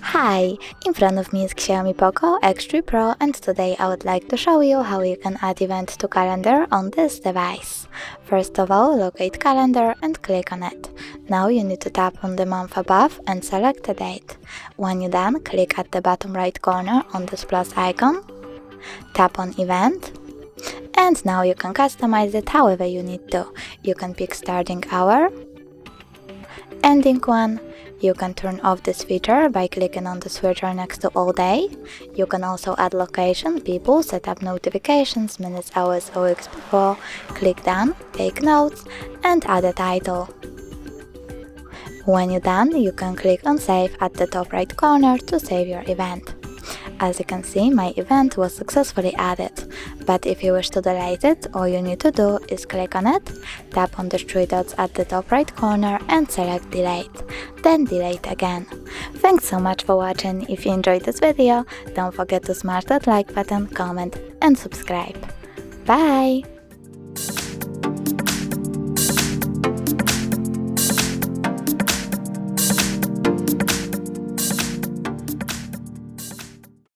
Hi, in front of me is Xiaomi POCO X3 Pro, and today I would like to show you how you can add event to calendar on this device. First of all, locate calendar and click on it. Now you need to tap on the month above and select a date. When you're done, click at the bottom right corner on this plus icon, tap on event, and now you can customize it however you need to. You can pick starting hour, ending one. You can turn off this feature by clicking on the switcher next to all day. You can also add location, people, set up notifications, minutes, hours, or weeks before. Click done, take notes, and add a title. When you're done, you can click on save at the top right corner to save your event. As you can see, my event was successfully added, but if you wish to delete it, all you need to do is click on it, tap on the three dots at the top right corner and select delete, then delete again. Thanks so much for watching. If you enjoyed this video, don't forget to smash that like button, comment and subscribe. Bye!